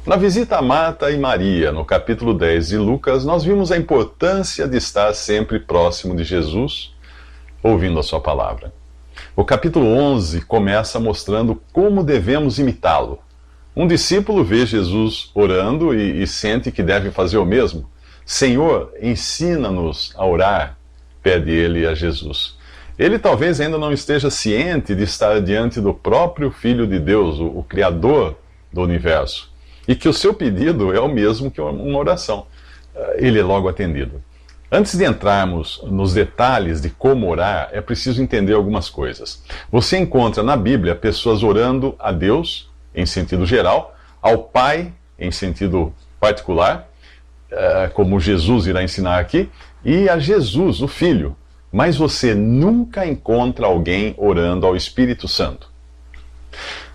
Na visita a Marta e Maria, no capítulo 10 de Lucas, nós vimos a importância de estar sempre próximo de Jesus, ouvindo a sua palavra. O capítulo 11 começa mostrando como devemos imitá-lo. Um discípulo vê Jesus orando e sente que deve fazer o mesmo. Senhor, ensina-nos a orar, pede ele a Jesus. Ele talvez ainda não esteja ciente de estar diante do próprio Filho de Deus, o Criador do universo, e que o seu pedido é o mesmo que uma oração. Ele é logo atendido. Antes de entrarmos nos detalhes de como orar, é preciso entender algumas coisas. Você encontra na Bíblia pessoas orando a Deus, em sentido geral, ao Pai, em sentido particular, como Jesus irá ensinar aqui, e a Jesus, o Filho. Mas você nunca encontra alguém orando ao Espírito Santo.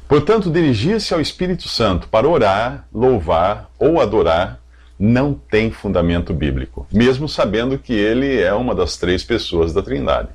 Portanto, dirigir-se ao Espírito Santo para orar, louvar ou adorar não tem fundamento bíblico, mesmo sabendo que ele é uma das três pessoas da Trindade.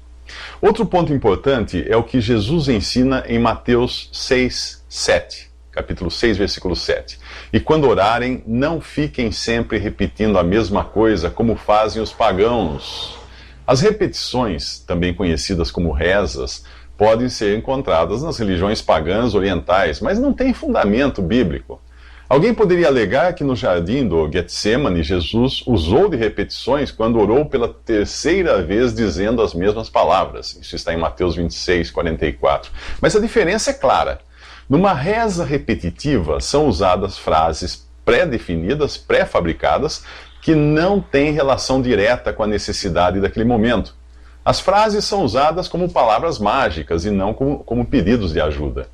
Outro ponto importante é o que Jesus ensina em Mateus 6, 7. Capítulo 6, versículo 7. E quando orarem, não fiquem sempre repetindo a mesma coisa como fazem os pagãos. As repetições, também conhecidas como rezas, podem ser encontradas nas religiões pagãs orientais, mas não tem fundamento bíblico. Alguém poderia alegar que no jardim do Getsemane, Jesus usou de repetições quando orou pela terceira vez dizendo as mesmas palavras. Isso está em Mateus 26, 44. Mas a diferença é clara. Numa reza repetitiva, são usadas frases pré-definidas, pré-fabricadas, que não têm relação direta com a necessidade daquele momento. As frases são usadas como palavras mágicas e não como pedidos de ajuda.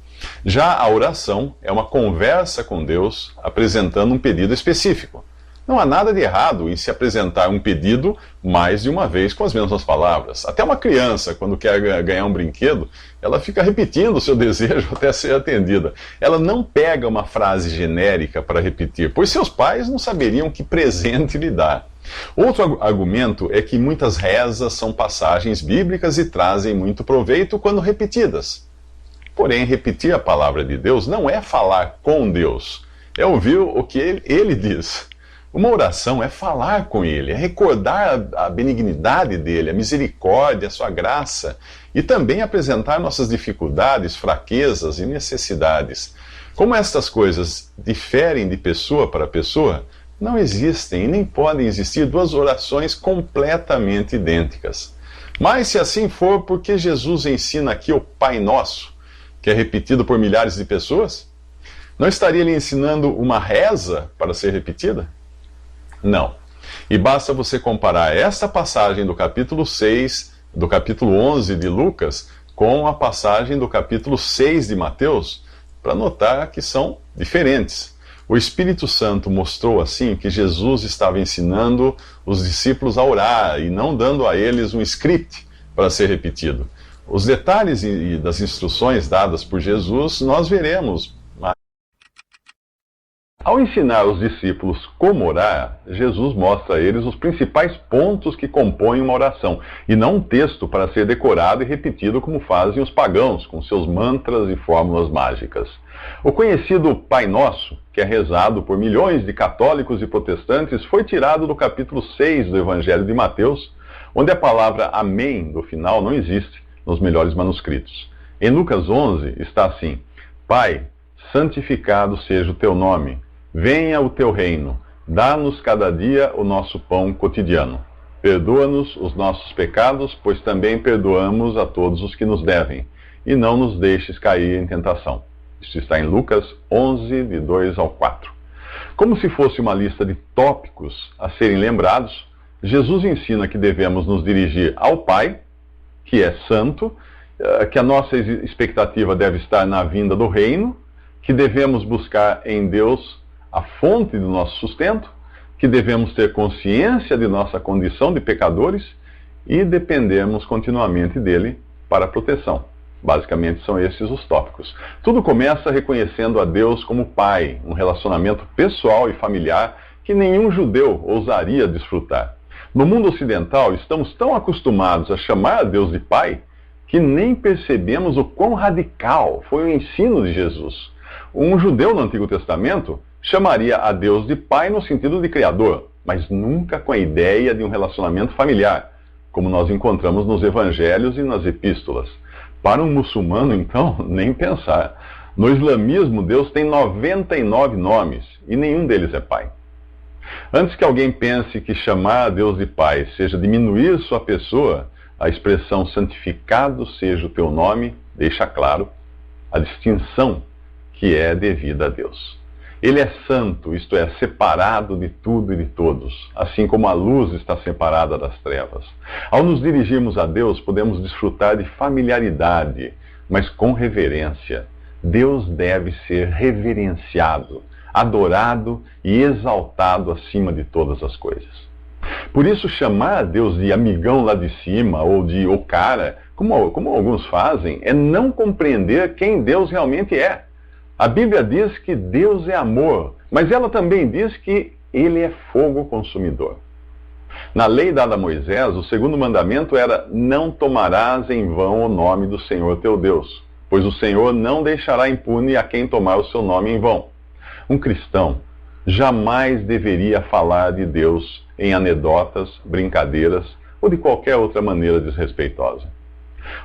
Já a oração é uma conversa com Deus apresentando um pedido específico. Não há nada de errado em se apresentar um pedido mais de uma vez com as mesmas palavras. Até uma criança, quando quer ganhar um brinquedo, ela fica repetindo o seu desejo até ser atendida. Ela não pega uma frase genérica para repetir, pois seus pais não saberiam que presente lhe dar. Outro argumento é que muitas rezas são passagens bíblicas e trazem muito proveito quando repetidas. Porém, repetir a palavra de Deus não é falar com Deus, é ouvir o que ele diz. Uma oração é falar com Ele, é recordar a benignidade dEle, a misericórdia, a sua graça, e também apresentar nossas dificuldades, fraquezas e necessidades. Como estas coisas diferem de pessoa para pessoa, não existem e nem podem existir duas orações completamente idênticas. Mas se assim for, por que Jesus ensina aqui o Pai Nosso, que é repetido por milhares de pessoas? Não estaria ele ensinando uma reza para ser repetida? Não. E basta você comparar esta passagem do capítulo 6, do capítulo 11 de Lucas, com a passagem do capítulo 6 de Mateus, para notar que são diferentes. O Espírito Santo mostrou assim que Jesus estava ensinando os discípulos a orar e não dando a eles um script para ser repetido. Os detalhes das instruções dadas por Jesus nós veremos. Ao ensinar os discípulos como orar, Jesus mostra a eles os principais pontos que compõem uma oração, e não um texto para ser decorado e repetido como fazem os pagãos, com seus mantras e fórmulas mágicas. O conhecido Pai Nosso, que é rezado por milhões de católicos e protestantes, foi tirado do capítulo 6 do Evangelho de Mateus, onde a palavra Amém do final não existe nos melhores manuscritos. Em Lucas 11 está assim: Pai, santificado seja o teu nome. Venha o teu reino, dá-nos cada dia o nosso pão cotidiano. Perdoa-nos os nossos pecados, pois também perdoamos a todos os que nos devem. E não nos deixes cair em tentação. Isso está em Lucas 11, de 2 ao 4. Como se fosse uma lista de tópicos a serem lembrados, Jesus ensina que devemos nos dirigir ao Pai, que é santo, que a nossa expectativa deve estar na vinda do reino, que devemos buscar em Deus a fonte do nosso sustento, que devemos ter consciência de nossa condição de pecadores e dependemos continuamente dele para a proteção. Basicamente são esses os tópicos. Tudo começa reconhecendo a Deus como Pai, um relacionamento pessoal e familiar que nenhum judeu ousaria desfrutar. No mundo ocidental, estamos tão acostumados a chamar a Deus de Pai que nem percebemos o quão radical foi o ensino de Jesus. Um judeu no Antigo Testamento chamaria a Deus de Pai no sentido de Criador, mas nunca com a ideia de um relacionamento familiar, como nós encontramos nos Evangelhos e nas Epístolas. Para um muçulmano, então, nem pensar. No islamismo, Deus tem 99 nomes e nenhum deles é Pai. Antes que alguém pense que chamar a Deus de Pai seja diminuir sua pessoa, a expressão santificado seja o teu nome deixa claro a distinção que é devida a Deus. Ele é santo, isto é, separado de tudo e de todos, assim como a luz está separada das trevas. Ao nos dirigirmos a Deus, podemos desfrutar de familiaridade, mas com reverência. Deus deve ser reverenciado, adorado e exaltado acima de todas as coisas. Por isso, chamar a Deus de amigão lá de cima ou de o cara, como alguns fazem, é não compreender quem Deus realmente é. A Bíblia diz que Deus é amor, mas ela também diz que Ele é fogo consumidor. Na lei dada a Moisés, o segundo mandamento era: não tomarás em vão o nome do Senhor teu Deus, pois o Senhor não deixará impune a quem tomar o seu nome em vão. Um cristão jamais deveria falar de Deus em anedotas, brincadeiras ou de qualquer outra maneira desrespeitosa.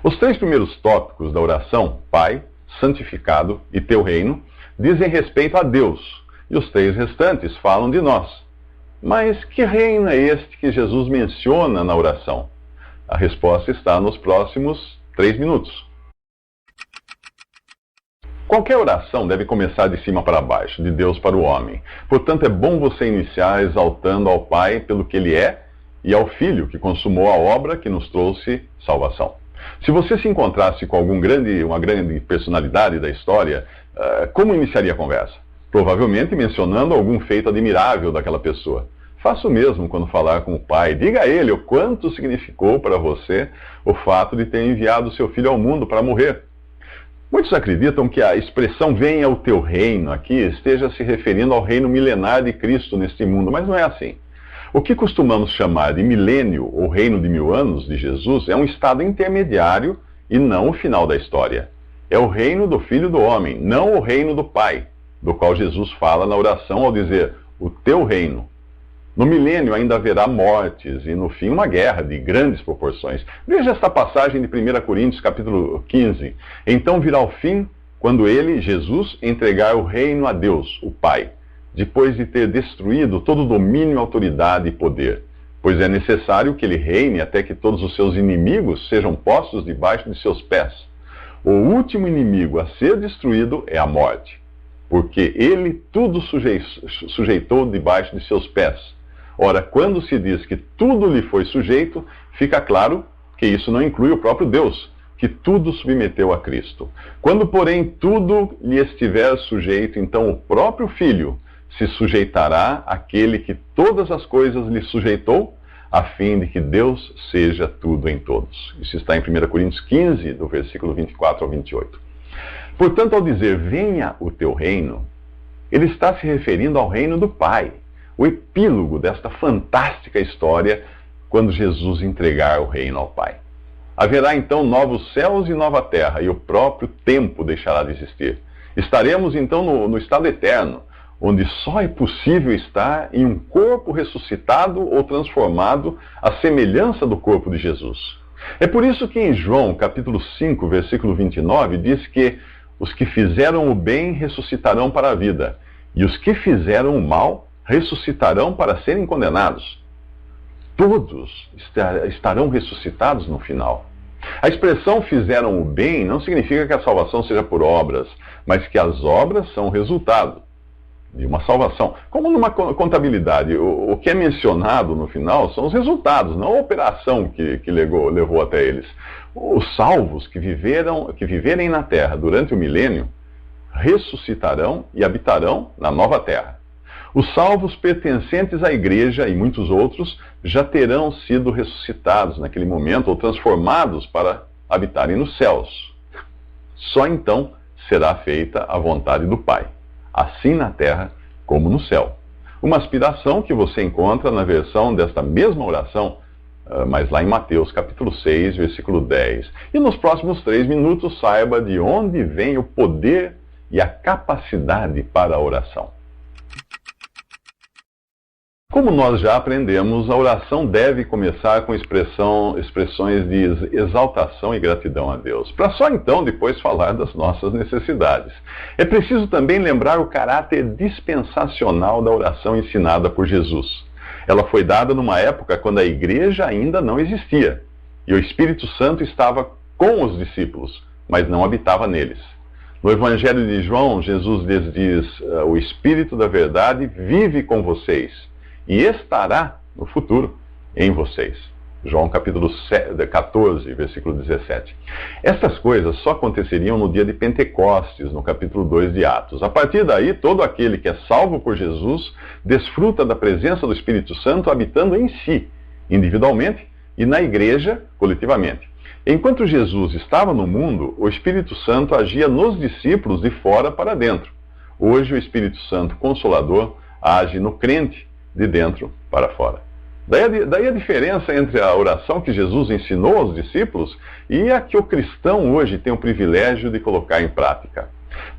Os 3 primeiros tópicos da oração, Pai, santificado e teu reino, dizem respeito a Deus, e os 3 restantes falam de nós. Mas que reino é este que Jesus menciona na oração? A resposta está nos próximos 3 minutos. Qualquer oração deve começar de cima para baixo, de Deus para o homem. Portanto, é bom você iniciar exaltando ao Pai pelo que Ele é e ao Filho que consumou a obra que nos trouxe salvação. Se você se encontrasse com uma grande personalidade da história, como iniciaria a conversa? Provavelmente mencionando algum feito admirável daquela pessoa. Faça o mesmo quando falar com o Pai. Diga a Ele o quanto significou para você o fato de ter enviado seu Filho ao mundo para morrer. Muitos acreditam que a expressão venha o teu reino aqui esteja se referindo ao reino milenar de Cristo neste mundo, mas não é assim. O que costumamos chamar de milênio ou reino de 1000 anos de Jesus é um estado intermediário e não o final da história. É o reino do Filho do Homem, não o reino do Pai, do qual Jesus fala na oração ao dizer, o teu reino. No milênio ainda haverá mortes e no fim uma guerra de grandes proporções. Veja esta passagem de 1 Coríntios capítulo 15. Então virá o fim quando ele, Jesus, entregar o reino a Deus, o Pai, depois de ter destruído todo domínio, autoridade e poder. Pois é necessário que ele reine até que todos os seus inimigos sejam postos debaixo de seus pés. O último inimigo a ser destruído é a morte, porque ele tudo sujeitou debaixo de seus pés. Ora, quando se diz que tudo lhe foi sujeito, fica claro que isso não inclui o próprio Deus, que tudo submeteu a Cristo. Quando, porém, tudo lhe estiver sujeito, então o próprio Filho se sujeitará àquele que todas as coisas lhe sujeitou, a fim de que Deus seja tudo em todos. Isso está em 1 Coríntios 15, do versículo 24 ao 28. Portanto, ao dizer, venha o teu reino, ele está se referindo ao reino do Pai, o epílogo desta fantástica história, quando Jesus entregar o reino ao Pai. Haverá então novos céus e nova terra, e o próprio tempo deixará de existir. Estaremos então no estado eterno, onde só é possível estar em um corpo ressuscitado ou transformado à semelhança do corpo de Jesus. É por isso que em João, capítulo 5, versículo 29, diz que os que fizeram o bem ressuscitarão para a vida, e os que fizeram o mal ressuscitarão para serem condenados. Todos estarão ressuscitados no final. A expressão fizeram o bem não significa que a salvação seja por obras, mas que as obras são o resultado de uma salvação. Como numa contabilidade, o que é mencionado no final são os resultados, não a operação que levou até eles. Os salvos que viverem na terra durante o milênio ressuscitarão e habitarão na nova terra. Os salvos pertencentes à igreja e muitos outros já terão sido ressuscitados naquele momento ou transformados para habitarem nos céus. Só então será feita a vontade do Pai, assim na terra como no céu. Uma aspiração que você encontra na versão desta mesma oração, mas lá em Mateus capítulo 6, versículo 10. E nos próximos 3 minutos saiba de onde vem o poder e a capacidade para a oração. Como nós já aprendemos, a oração deve começar com expressões de exaltação e gratidão a Deus, para só então depois falar das nossas necessidades. É preciso também lembrar o caráter dispensacional da oração ensinada por Jesus. Ela foi dada numa época quando a igreja ainda não existia, e o Espírito Santo estava com os discípulos, mas não habitava neles. No Evangelho de João, Jesus lhes diz: o Espírito da verdade vive com vocês e estará no futuro em vocês. João capítulo 14, versículo 17. Essas coisas só aconteceriam no dia de Pentecostes, no capítulo 2 de Atos. A partir daí, todo aquele que é salvo por Jesus desfruta da presença do Espírito Santo habitando em si, individualmente, e na igreja, coletivamente. Enquanto Jesus estava no mundo, o Espírito Santo agia nos discípulos de fora para dentro. Hoje, o Espírito Santo Consolador age no crente de dentro para fora. Daí a diferença entre a oração que Jesus ensinou aos discípulos e a que o cristão hoje tem o privilégio de colocar em prática.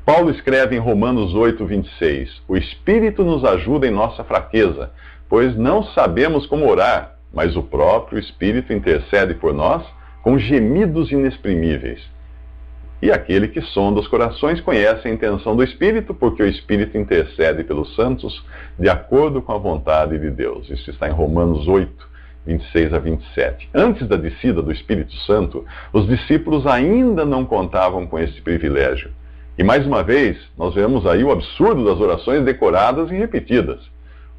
Paulo escreve em Romanos 8, 26, o Espírito nos ajuda em nossa fraqueza, pois não sabemos como orar, mas o próprio Espírito intercede por nós com gemidos inexprimíveis. E aquele que sonda os corações conhece a intenção do Espírito, porque o Espírito intercede pelos santos de acordo com a vontade de Deus. Isso está em Romanos 8, 26 a 27. Antes da descida do Espírito Santo, os discípulos ainda não contavam com esse privilégio. E mais uma vez, nós vemos aí o absurdo das orações decoradas e repetidas.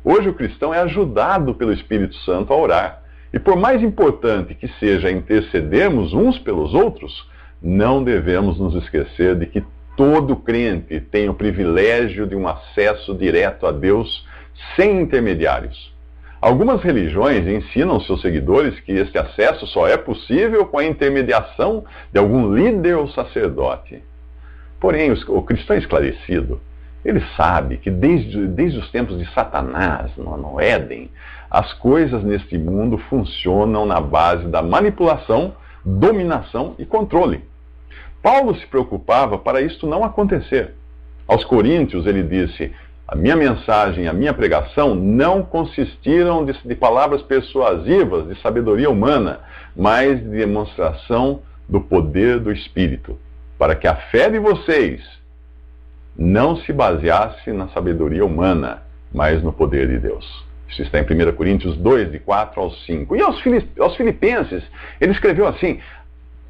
Hoje o cristão é ajudado pelo Espírito Santo a orar. E por mais importante que seja intercedermos uns pelos outros, não devemos nos esquecer de que todo crente tem o privilégio de um acesso direto a Deus sem intermediários. Algumas religiões ensinam seus seguidores que este acesso só é possível com a intermediação de algum líder ou sacerdote. Porém, o cristão esclarecido, ele sabe que desde os tempos de Satanás, no Éden, as coisas neste mundo funcionam na base da manipulação, dominação e controle. Paulo se preocupava para isto não acontecer. Aos Coríntios ele disse: a minha mensagem, a minha pregação não consistiram de palavras persuasivas, de sabedoria humana, mas de demonstração do poder do Espírito, para que a fé de vocês não se baseasse na sabedoria humana, mas no poder de Deus. Isso está em 1 Coríntios 2, de 4 ao 5. E aos Filipenses, ele escreveu assim: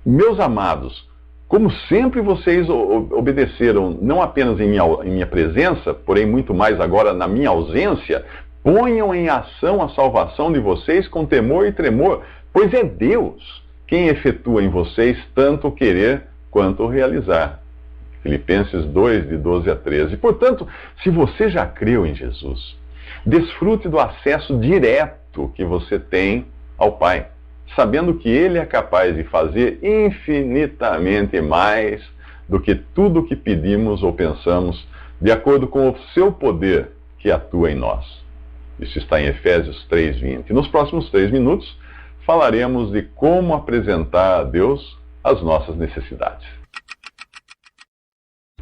meus amados, como sempre vocês obedeceram, não apenas em minha presença, porém muito mais agora na minha ausência, ponham em ação a salvação de vocês com temor e tremor, pois é Deus quem efetua em vocês tanto o querer quanto o realizar. Filipenses 2, de 12 a 13. Portanto, se você já creu em Jesus, desfrute do acesso direto que você tem ao Pai, sabendo que Ele é capaz de fazer infinitamente mais do que tudo o que pedimos ou pensamos, de acordo com o seu poder que atua em nós. Isso está em Efésios 3:20. Nos próximos 3 minutos, falaremos de como apresentar a Deus as nossas necessidades.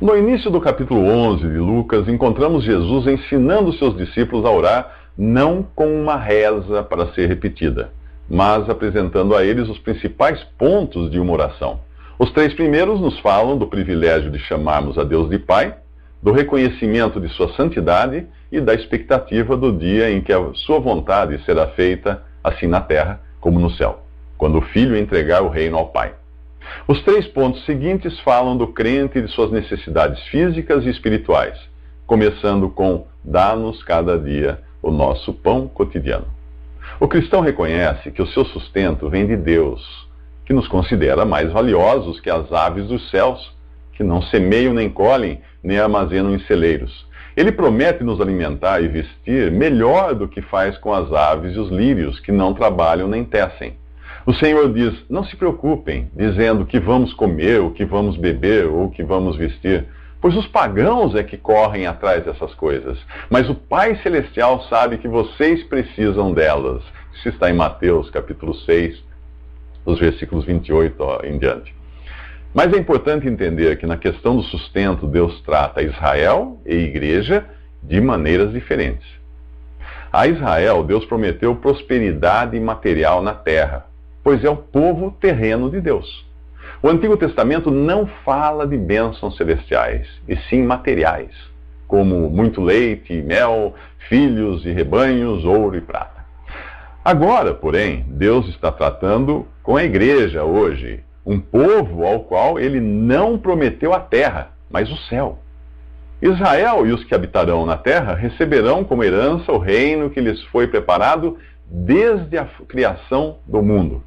No início do capítulo 11 de Lucas, encontramos Jesus ensinando seus discípulos a orar não com uma reza para ser repetida, mas apresentando a eles os principais pontos de uma oração. Os 3 primeiros nos falam do privilégio de chamarmos a Deus de Pai, do reconhecimento de sua santidade e da expectativa do dia em que a sua vontade será feita, assim na terra como no céu, quando o Filho entregar o reino ao Pai. Os 3 pontos seguintes falam do crente e de suas necessidades físicas e espirituais, começando com: dá-nos cada dia o nosso pão cotidiano. O cristão reconhece que o seu sustento vem de Deus, que nos considera mais valiosos que as aves dos céus, que não semeiam nem colhem, nem armazenam em celeiros. Ele promete nos alimentar e vestir melhor do que faz com as aves e os lírios, que não trabalham nem tecem. O Senhor diz: não se preocupem, dizendo que vamos comer, o que vamos beber, ou o que vamos vestir, pois os pagãos é que correm atrás dessas coisas. Mas o Pai Celestial sabe que vocês precisam delas. Isso está em Mateus, capítulo 6, dos versículos 28 em diante. Mas é importante entender que na questão do sustento, Deus trata Israel e igreja de maneiras diferentes. A Israel, Deus prometeu prosperidade material na terra, pois é o povo terreno de Deus. O Antigo Testamento não fala de bênçãos celestiais, e sim materiais, como muito leite e mel, filhos e rebanhos, ouro e prata. Agora, porém, Deus está tratando com a igreja hoje, um povo ao qual ele não prometeu a terra, mas o céu. Israel e os que habitarão na terra receberão como herança o reino que lhes foi preparado desde a criação do mundo.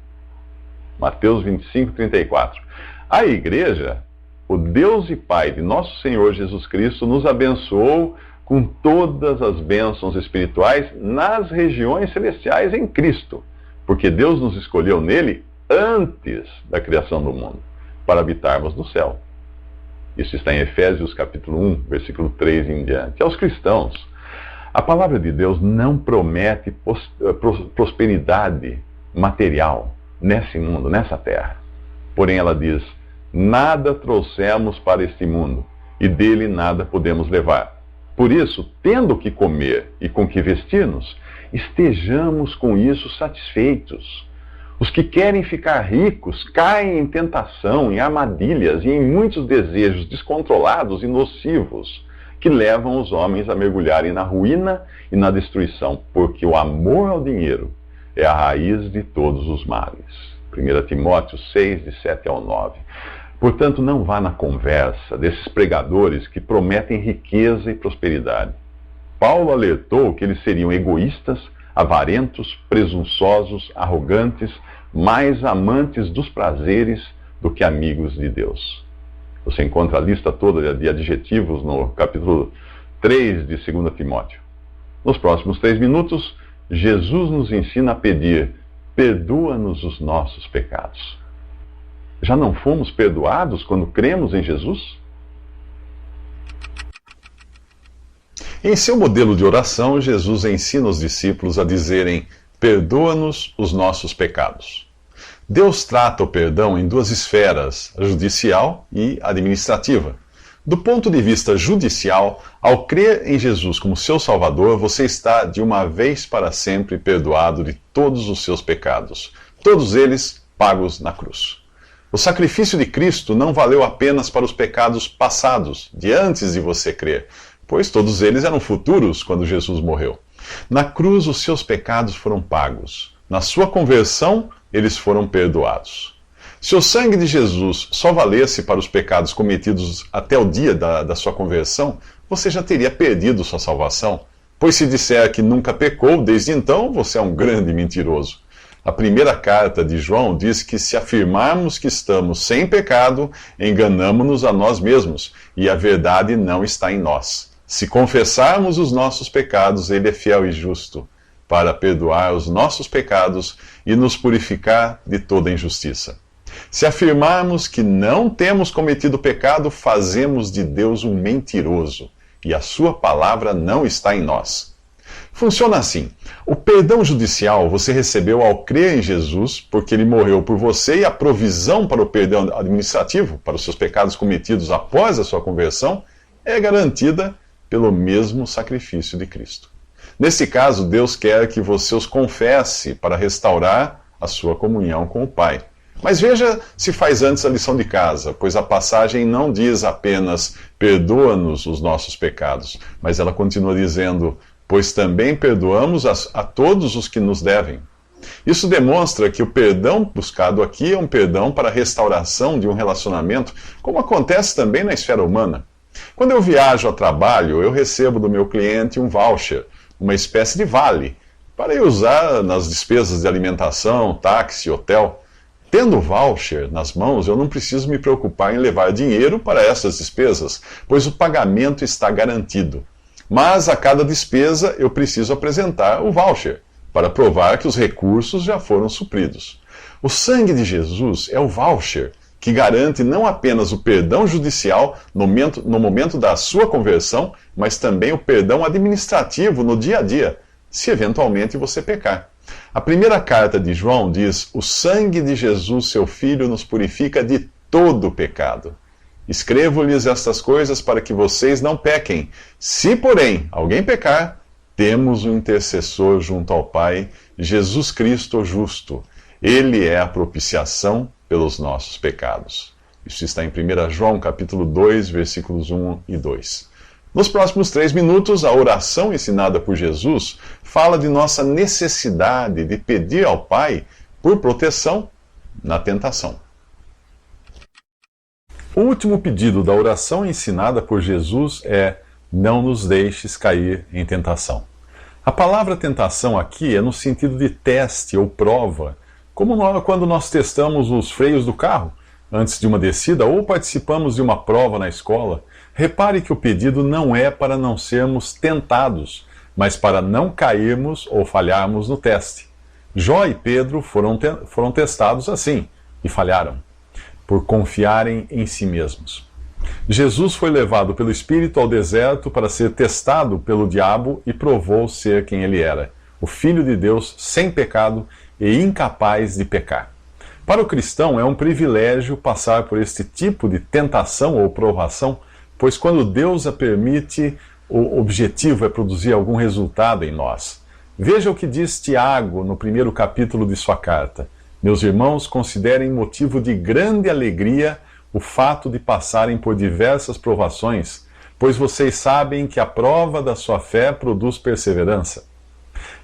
Mateus 25, 34. A igreja, o Deus e Pai de nosso Senhor Jesus Cristo, nos abençoou com todas as bênçãos espirituais nas regiões celestiais em Cristo, porque Deus nos escolheu nele antes da criação do mundo, para habitarmos no céu. Isso está em Efésios capítulo 1, versículo 3 em diante. Aos cristãos, a palavra de Deus não promete prosperidade material nesse mundo, nessa terra. Porém, ela diz: nada trouxemos para este mundo, e dele nada podemos levar. Por isso, tendo o que comer e com que vestir-nos, estejamos com isso satisfeitos. Os que querem ficar ricos caem em tentação, em armadilhas e em muitos desejos descontrolados e nocivos, que levam os homens a mergulharem na ruína e na destruição, porque o amor ao dinheiro é a raiz de todos os males. 1 Timóteo 6, de 7 ao 9. Portanto, não vá na conversa desses pregadores que prometem riqueza e prosperidade. Paulo alertou que eles seriam egoístas, avarentos, presunçosos, arrogantes, mais amantes dos prazeres do que amigos de Deus. Você encontra a lista toda de adjetivos no capítulo 3 de 2 Timóteo. Nos próximos 3 minutos, Jesus nos ensina a pedir: perdoa-nos os nossos pecados. Já não fomos perdoados quando cremos em Jesus? Em seu modelo de oração, Jesus ensina os discípulos a dizerem: perdoa-nos os nossos pecados. Deus trata o perdão em duas esferas, a judicial e administrativa. Do ponto de vista judicial, ao crer em Jesus como seu Salvador, você está de uma vez para sempre perdoado de todos os seus pecados, todos eles pagos na cruz. O sacrifício de Cristo não valeu apenas para os pecados passados, de antes de você crer, pois todos eles eram futuros quando Jesus morreu. Na cruz, os seus pecados foram pagos. Na sua conversão, eles foram perdoados. Se o sangue de Jesus só valesse para os pecados cometidos até o dia da sua conversão, você já teria perdido sua salvação. Pois se disser que nunca pecou desde então, você é um grande mentiroso. A primeira carta de João diz que se afirmarmos que estamos sem pecado, enganamo-nos a nós mesmos, e a verdade não está em nós. Se confessarmos os nossos pecados, ele é fiel e justo para perdoar os nossos pecados e nos purificar de toda injustiça. Se afirmarmos que não temos cometido pecado, fazemos de Deus um mentiroso, e a sua palavra não está em nós. Funciona assim: o perdão judicial você recebeu ao crer em Jesus, porque ele morreu por você, e a provisão para o perdão administrativo, para os seus pecados cometidos após a sua conversão, é garantida pelo mesmo sacrifício de Cristo. Nesse caso, Deus quer que você os confesse para restaurar a sua comunhão com o Pai. Mas veja se faz antes a lição de casa, pois a passagem não diz apenas perdoa-nos os nossos pecados, mas ela continua dizendo: pois também perdoamos a todos os que nos devem. Isso demonstra que o perdão buscado aqui é um perdão para a restauração de um relacionamento, como acontece também na esfera humana. Quando eu viajo a trabalho, eu recebo do meu cliente um voucher, uma espécie de vale, para eu usar nas despesas de alimentação, táxi, hotel. Tendo o voucher nas mãos, eu não preciso me preocupar em levar dinheiro para essas despesas, pois o pagamento está garantido. Mas a cada despesa eu preciso apresentar o voucher, para provar que os recursos já foram supridos. O sangue de Jesus é o voucher que garante não apenas o perdão judicial no momento da sua conversão, mas também o perdão administrativo no dia a dia, se eventualmente você pecar. A primeira carta de João diz: o sangue de Jesus, seu Filho, nos purifica de todo pecado. Escrevo-lhes estas coisas para que vocês não pequem. Se, porém, alguém pecar, temos um intercessor junto ao Pai, Jesus Cristo justo. Ele é a propiciação pelos nossos pecados. Isso está em 1 João capítulo 2, versículos 1 e 2. Nos próximos 3 minutos, a oração ensinada por Jesus fala de nossa necessidade de pedir ao Pai por proteção na tentação. O último pedido da oração ensinada por Jesus é: não nos deixes cair em tentação. A palavra tentação aqui é no sentido de teste ou prova, como quando nós testamos os freios do carro antes de uma descida ou participamos de uma prova na escola. Repare que o pedido não é para não sermos tentados, mas para não cairmos ou falharmos no teste. Jó e Pedro foram testados assim e falharam, por confiarem em si mesmos. Jesus foi levado pelo Espírito ao deserto para ser testado pelo diabo e provou ser quem ele era, o Filho de Deus sem pecado e incapaz de pecar. Para o cristão é um privilégio passar por este tipo de tentação ou provação, pois quando Deus a permite, o objetivo é produzir algum resultado em nós. Veja o que diz Tiago no 1º capítulo de sua carta. Meus irmãos, considerem motivo de grande alegria o fato de passarem por diversas provações, pois vocês sabem que a prova da sua fé produz perseverança.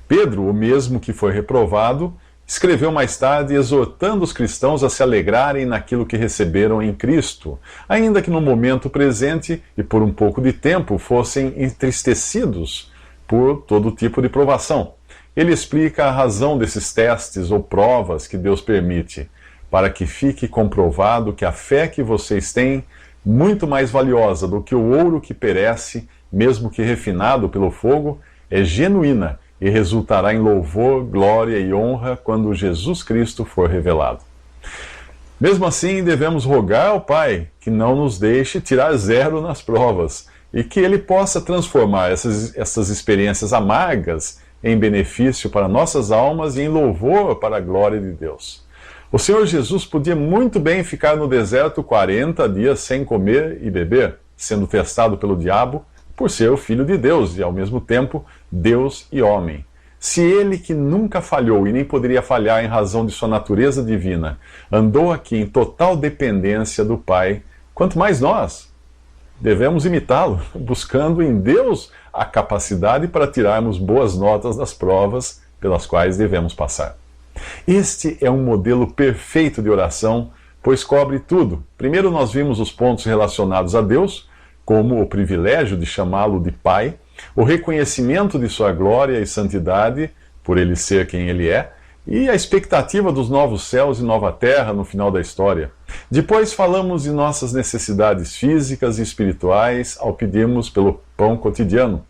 Pedro, o mesmo que foi reprovado, escreveu mais tarde exortando os cristãos a se alegrarem naquilo que receberam em Cristo, ainda que no momento presente e por um pouco de tempo fossem entristecidos por todo tipo de provação. Ele explica a razão desses testes ou provas que Deus permite, para que fique comprovado que a fé que vocês têm, muito mais valiosa do que o ouro que perece, mesmo que refinado pelo fogo, é genuína e resultará em louvor, glória e honra quando Jesus Cristo for revelado. Mesmo assim, devemos rogar ao Pai que não nos deixe tirar 0 nas provas e que Ele possa transformar essas experiências amargas em benefício para nossas almas e em louvor para a glória de Deus. O Senhor Jesus podia muito bem ficar no deserto 40 dias sem comer e beber, sendo testado pelo diabo, por ser o Filho de Deus e, ao mesmo tempo, Deus e homem. Se ele, que nunca falhou e nem poderia falhar em razão de sua natureza divina, andou aqui em total dependência do Pai, quanto mais nós devemos imitá-lo, buscando em Deus a capacidade para tirarmos boas notas das provas pelas quais devemos passar. Este é um modelo perfeito de oração, pois cobre tudo. Primeiro nós vimos os pontos relacionados a Deus, como o privilégio de chamá-lo de Pai, o reconhecimento de sua glória e santidade, por ele ser quem ele é, e a expectativa dos novos céus e nova terra no final da história. Depois falamos de nossas necessidades físicas e espirituais ao pedirmos pelo pão cotidiano,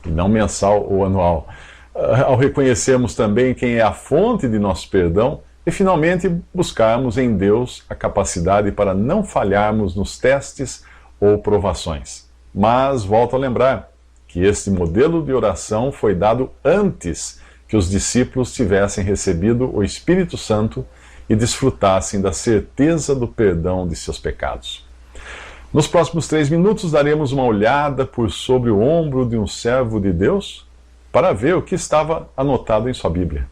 e não mensal ou anual. Ao reconhecermos também quem é a fonte de nosso perdão e, finalmente, buscarmos em Deus a capacidade para não falharmos nos testes ou provações. Mas volto a lembrar que este modelo de oração foi dado antes que os discípulos tivessem recebido o Espírito Santo e desfrutassem da certeza do perdão de seus pecados. Nos próximos 3 minutos daremos uma olhada por sobre o ombro de um servo de Deus para ver o que estava anotado em sua Bíblia.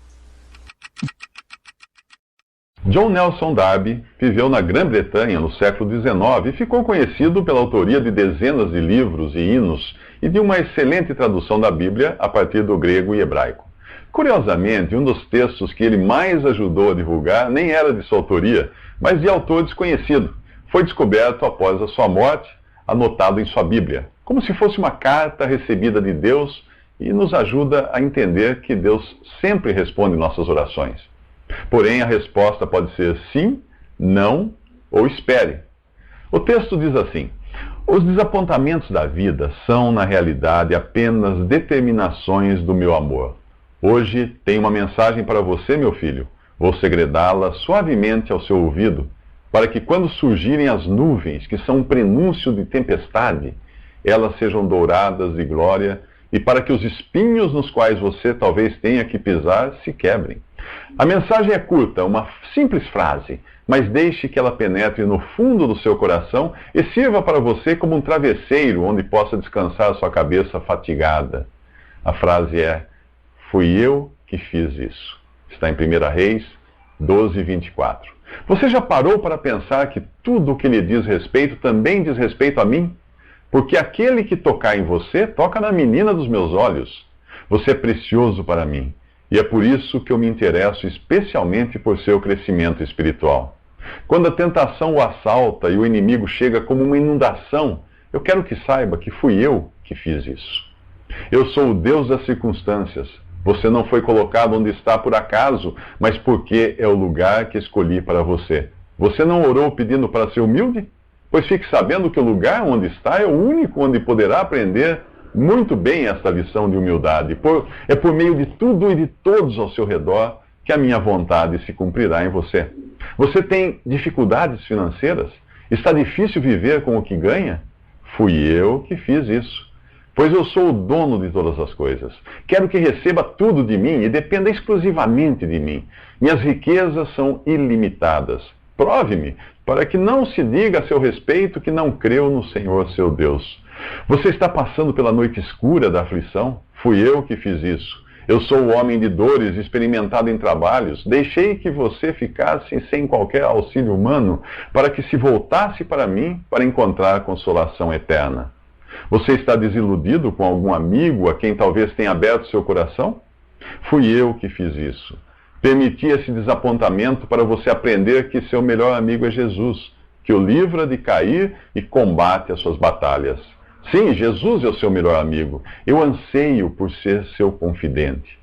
John Nelson Darby viveu na Grã-Bretanha no século XIX e ficou conhecido pela autoria de dezenas de livros e hinos e de uma excelente tradução da Bíblia a partir do grego e hebraico. Curiosamente, um dos textos que ele mais ajudou a divulgar nem era de sua autoria, mas de autor desconhecido. Foi descoberto após a sua morte, anotado em sua Bíblia, como se fosse uma carta recebida de Deus, e nos ajuda a entender que Deus sempre responde nossas orações. Porém, a resposta pode ser sim, não ou espere. O texto diz assim: os desapontamentos da vida são, na realidade, apenas determinações do meu amor. Hoje tenho uma mensagem para você, meu filho. Vou segredá-la suavemente ao seu ouvido, para que quando surgirem as nuvens, que são um prenúncio de tempestade, elas sejam douradas de glória, e para que os espinhos nos quais você talvez tenha que pisar se quebrem. A mensagem é curta, uma simples frase, mas deixe que ela penetre no fundo do seu coração e sirva para você como um travesseiro onde possa descansar a sua cabeça fatigada. A frase é: fui eu que fiz isso. Está em 1 Reis 12:24. Você já parou para pensar que tudo o que lhe diz respeito também diz respeito a mim? Porque aquele que tocar em você, toca na menina dos meus olhos. Você é precioso para mim. E é por isso que eu me interesso especialmente por seu crescimento espiritual. Quando a tentação o assalta e o inimigo chega como uma inundação, eu quero que saiba que fui eu que fiz isso. Eu sou o Deus das circunstâncias. Você não foi colocado onde está por acaso, mas porque é o lugar que escolhi para você. Você não orou pedindo para ser humilde? Pois fique sabendo que o lugar onde está é o único onde poderá aprender muito bem esta lição de humildade. É por meio de tudo e de todos ao seu redor que a minha vontade se cumprirá em você. Você tem dificuldades financeiras? Está difícil viver com o que ganha? Fui eu que fiz isso. Pois eu sou o dono de todas as coisas. Quero que receba tudo de mim e dependa exclusivamente de mim. Minhas riquezas são ilimitadas. Prove-me, para que não se diga a seu respeito que não creu no Senhor seu Deus. Você está passando pela noite escura da aflição? Fui eu que fiz isso. Eu sou o homem de dores, experimentado em trabalhos. Deixei que você ficasse sem qualquer auxílio humano, para que se voltasse para mim para encontrar consolação eterna. Você está desiludido com algum amigo a quem talvez tenha aberto seu coração? Fui eu que fiz isso. Permiti esse desapontamento para você aprender que seu melhor amigo é Jesus, que o livra de cair e combate as suas batalhas. Sim, Jesus é o seu melhor amigo. Eu anseio por ser seu confidente.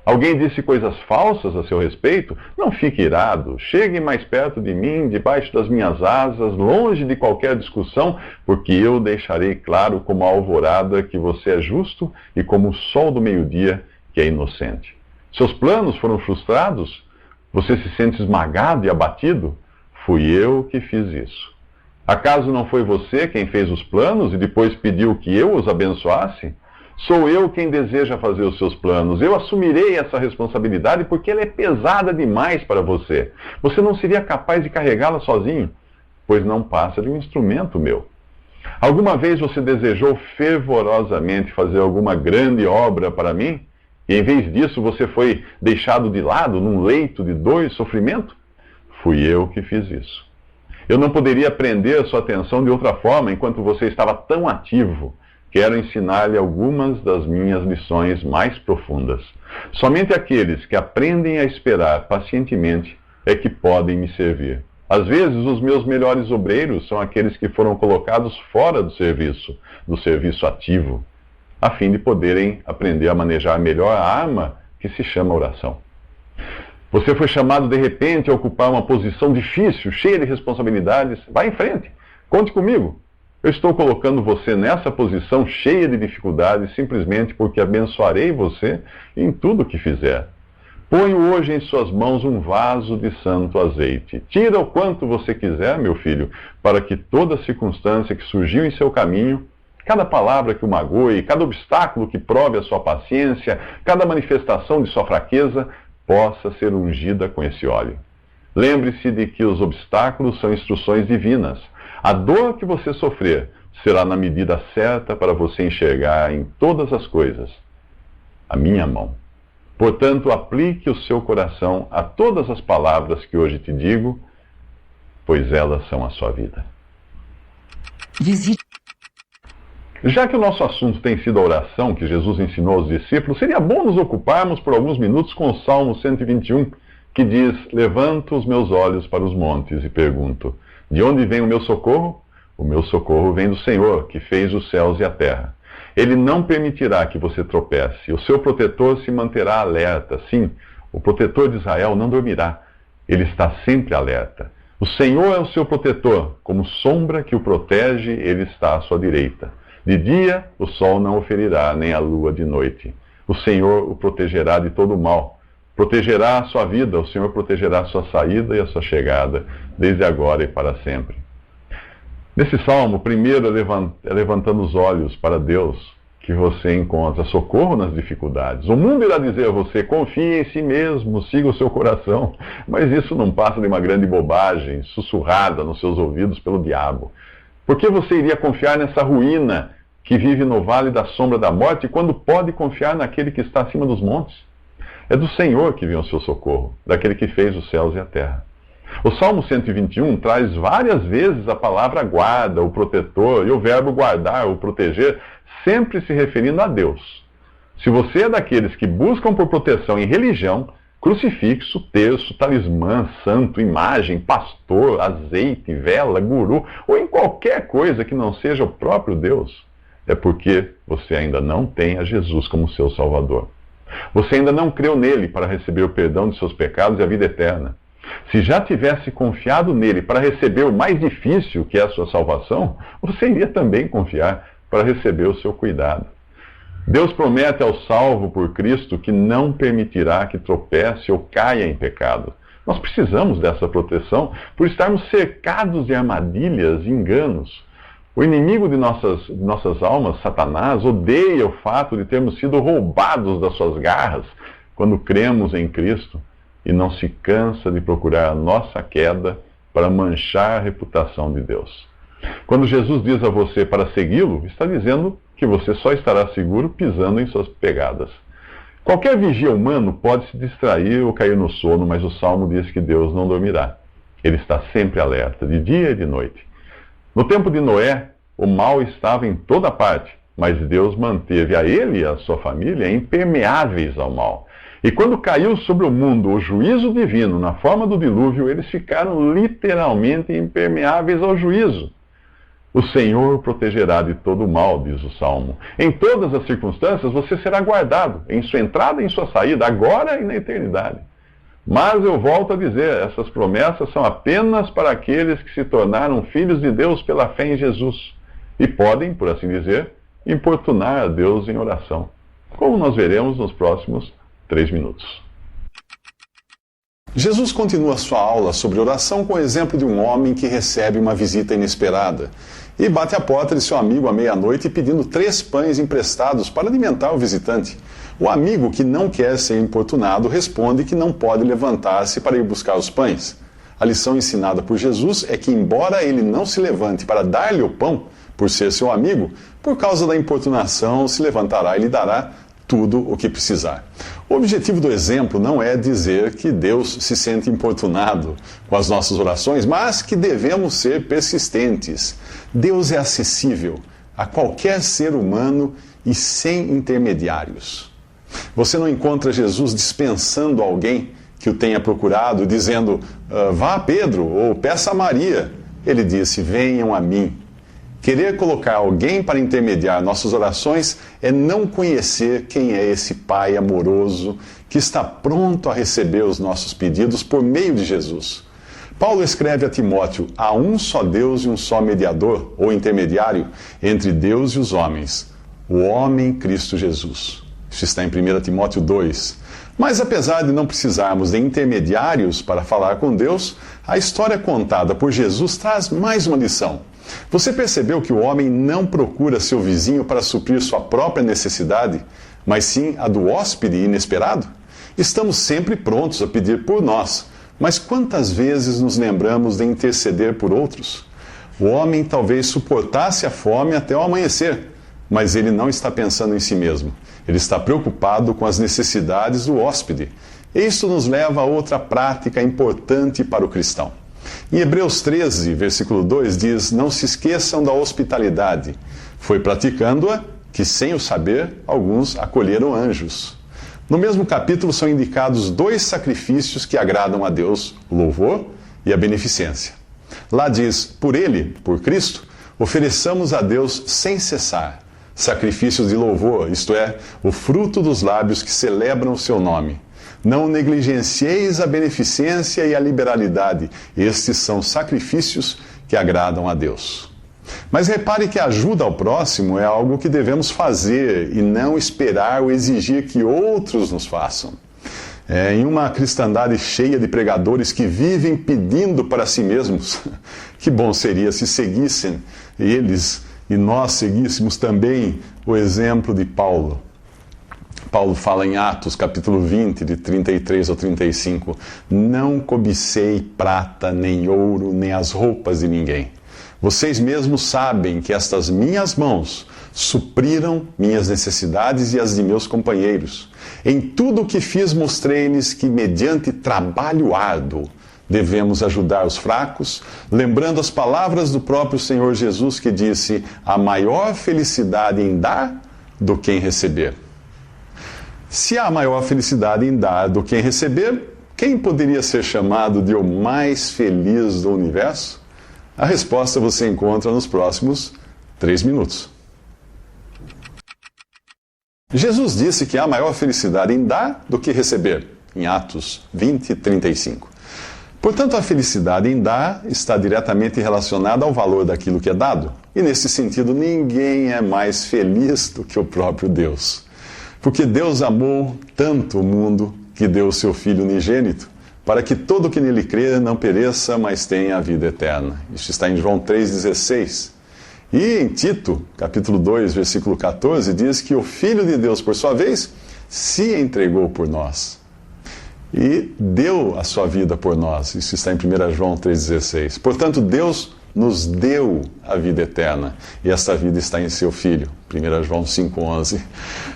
Alguém disse coisas falsas a seu respeito? Não fique irado. Chegue mais perto de mim, debaixo das minhas asas, longe de qualquer discussão, porque eu deixarei claro como a alvorada que você é justo e como o sol do meio-dia que é inocente. Seus planos foram frustrados? Você se sente esmagado e abatido? Fui eu que fiz isso. Acaso não foi você quem fez os planos e depois pediu que eu os abençoasse? Sou eu quem deseja fazer os seus planos. Eu assumirei essa responsabilidade porque ela é pesada demais para você. Você não seria capaz de carregá-la sozinho, pois não passa de um instrumento meu. Alguma vez você desejou fervorosamente fazer alguma grande obra para mim? E em vez disso você foi deixado de lado num leito de dor e sofrimento? Fui eu que fiz isso. Eu não poderia prender sua atenção de outra forma enquanto você estava tão ativo. Quero ensinar-lhe algumas das minhas lições mais profundas. Somente aqueles que aprendem a esperar pacientemente é que podem me servir. Às vezes, os meus melhores obreiros são aqueles que foram colocados fora do serviço ativo, a fim de poderem aprender a manejar melhor a arma que se chama oração. Você foi chamado de repente a ocupar uma posição difícil, cheia de responsabilidades. Vá em frente, conte comigo. Eu estou colocando você nessa posição cheia de dificuldades simplesmente porque abençoarei você em tudo o que fizer. Ponho hoje em suas mãos um vaso de santo azeite. Tira o quanto você quiser, meu filho, para que toda circunstância que surgiu em seu caminho, cada palavra que o magoe, cada obstáculo que prove a sua paciência, cada manifestação de sua fraqueza, possa ser ungida com esse óleo. Lembre-se de que os obstáculos são instruções divinas. A dor que você sofrer será na medida certa para você enxergar em todas as coisas a minha mão. Portanto, aplique o seu coração a todas as palavras que hoje te digo, pois elas são a sua vida. Já que o nosso assunto tem sido a oração que Jesus ensinou aos discípulos, seria bom nos ocuparmos por alguns minutos com o Salmo 121, que diz: levanto os meus olhos para os montes e pergunto, de onde vem o meu socorro? O meu socorro vem do Senhor, que fez os céus e a terra. Ele não permitirá que você tropece. O seu protetor se manterá alerta. Sim, o protetor de Israel não dormirá. Ele está sempre alerta. O Senhor é o seu protetor. Como sombra que o protege, ele está à sua direita. De dia, o sol não o ferirá, nem a lua de noite. O Senhor o protegerá de todo o mal. Protegerá a sua vida, o Senhor protegerá a sua saída e a sua chegada, desde agora e para sempre. Nesse salmo, primeiro é levantando os olhos para Deus, que você encontra socorro nas dificuldades. O mundo irá dizer a você: confie em si mesmo, siga o seu coração. Mas isso não passa de uma grande bobagem, sussurrada nos seus ouvidos pelo diabo. Por que você iria confiar nessa ruína que vive no vale da sombra da morte, quando pode confiar naquele que está acima dos montes? É do Senhor que vem o seu socorro, daquele que fez os céus e a terra. O Salmo 121 traz várias vezes a palavra guarda, o protetor, e o verbo guardar, o proteger, sempre se referindo a Deus. Se você é daqueles que buscam por proteção em religião, crucifixo, terço, talismã, santo, imagem, pastor, azeite, vela, guru, ou em qualquer coisa que não seja o próprio Deus, é porque você ainda não tem a Jesus como seu Salvador. Você ainda não creu nele para receber o perdão de seus pecados e a vida eterna. Se já tivesse confiado nele para receber o mais difícil, que é a sua salvação, você iria também confiar para receber o seu cuidado. Deus promete ao salvo por Cristo que não permitirá que tropece ou caia em pecado. Nós precisamos dessa proteção por estarmos cercados de armadilhas e enganos. O inimigo de nossas almas, Satanás, odeia o fato de termos sido roubados das suas garras quando cremos em Cristo e não se cansa de procurar a nossa queda para manchar a reputação de Deus. Quando Jesus diz a você para segui-lo, está dizendo que você só estará seguro pisando em suas pegadas. Qualquer vigia humano pode se distrair ou cair no sono, mas o Salmo diz que Deus não dormirá. Ele está sempre alerta, de dia e de noite. No tempo de Noé, o mal estava em toda parte, mas Deus manteve a ele e a sua família impermeáveis ao mal. E quando caiu sobre o mundo o juízo divino na forma do dilúvio, eles ficaram literalmente impermeáveis ao juízo. O Senhor o protegerá de todo o mal, diz o Salmo. Em todas as circunstâncias você será guardado, em sua entrada e em sua saída, agora e na eternidade. Mas eu volto a dizer, essas promessas são apenas para aqueles que se tornaram filhos de Deus pela fé em Jesus e podem, por assim dizer, importunar a Deus em oração, como nós veremos nos próximos 3 minutos. Jesus continua sua aula sobre oração com o exemplo de um homem que recebe uma visita inesperada e bate a porta de seu amigo à meia-noite pedindo 3 pães emprestados para alimentar o visitante. O amigo, que não quer ser importunado, responde que não pode levantar-se para ir buscar os pães. A lição ensinada por Jesus é que, embora ele não se levante para dar-lhe o pão, por ser seu amigo, por causa da importunação se levantará e lhe dará tudo o que precisar. O objetivo do exemplo não é dizer que Deus se sente importunado com as nossas orações, mas que devemos ser persistentes. Deus é acessível a qualquer ser humano e sem intermediários. Você não encontra Jesus dispensando alguém que o tenha procurado, dizendo, vá a Pedro ou peça a Maria. Ele disse, venham a mim. Querer colocar alguém para intermediar nossas orações é não conhecer quem é esse Pai amoroso que está pronto a receber os nossos pedidos por meio de Jesus. Paulo escreve a Timóteo, há um só Deus e um só mediador, ou intermediário, entre Deus e os homens, o homem Cristo Jesus. Isso está em 1 Timóteo 2. Mas apesar de não precisarmos de intermediários para falar com Deus, a história contada por Jesus traz mais uma lição. Você percebeu que o homem não procura seu vizinho para suprir sua própria necessidade, mas sim a do hóspede inesperado? Estamos sempre prontos a pedir por nós, mas quantas vezes nos lembramos de interceder por outros? O homem talvez suportasse a fome até o amanhecer, mas ele não está pensando em si mesmo. Ele está preocupado com as necessidades do hóspede. E isso nos leva a outra prática importante para o cristão. Em Hebreus 13, versículo 2, diz, não se esqueçam da hospitalidade. Foi praticando-a que, sem o saber, alguns acolheram anjos. No mesmo capítulo são indicados 2 sacrifícios que agradam a Deus, o louvor e a beneficência. Lá diz, por ele, por Cristo, ofereçamos a Deus sem cessar sacrifícios de louvor, isto é, o fruto dos lábios que celebram o seu nome. Não negligencieis a beneficência e a liberalidade. Estes são sacrifícios que agradam a Deus. Mas repare que a ajuda ao próximo é algo que devemos fazer e não esperar ou exigir que outros nos façam. Em uma cristandade cheia de pregadores que vivem pedindo para si mesmos, que bom seria se seguissem eles e nós seguíssemos também o exemplo de Paulo. Paulo fala em Atos, capítulo 20, de 33 ao 35, não cobicei prata, nem ouro, nem as roupas de ninguém. Vocês mesmos sabem que estas minhas mãos supriram minhas necessidades e as de meus companheiros. Em tudo o que fiz, mostrei-lhes que, mediante trabalho árduo, devemos ajudar os fracos, lembrando as palavras do próprio Senhor Jesus, que disse: há maior felicidade em dar do que em receber. Se há maior felicidade em dar do que em receber, quem poderia ser chamado de o mais feliz do universo? A resposta você encontra nos próximos 3 minutos. Jesus disse que há maior felicidade em dar do que receber, em Atos 20, 35. Portanto, a felicidade em dar está diretamente relacionada ao valor daquilo que é dado. E nesse sentido, ninguém é mais feliz do que o próprio Deus. Porque Deus amou tanto o mundo que deu o seu Filho unigênito, para que todo que nele crê não pereça, mas tenha a vida eterna. Isso está em João 3,16. E em Tito, capítulo 2, versículo 14, diz que o Filho de Deus, por sua vez, se entregou por nós. E deu a sua vida por nós. Isso está em 1 João 3,16. Portanto, Deus nos deu a vida eterna. E esta vida está em seu Filho. 1 João 5,11.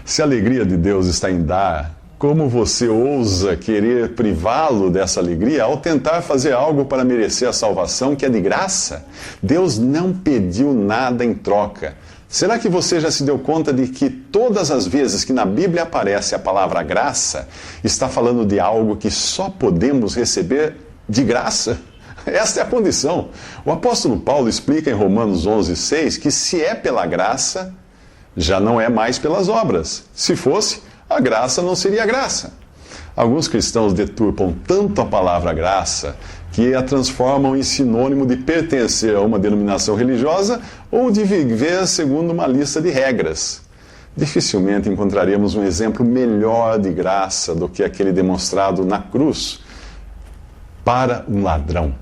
Se a alegria de Deus está em dar, como você ousa querer privá-lo dessa alegria ao tentar fazer algo para merecer a salvação que é de graça? Deus não pediu nada em troca. Será que você já se deu conta de que todas as vezes que na Bíblia aparece a palavra graça, está falando de algo que só podemos receber de graça? Esta é a condição. O apóstolo Paulo explica em Romanos 11,6 que se é pela graça, já não é mais pelas obras. Se fosse, a graça não seria graça. Alguns cristãos deturpam tanto a palavra graça que a transformam em sinônimo de pertencer a uma denominação religiosa ou de viver segundo uma lista de regras. Dificilmente encontraremos um exemplo melhor de graça do que aquele demonstrado na cruz para um ladrão.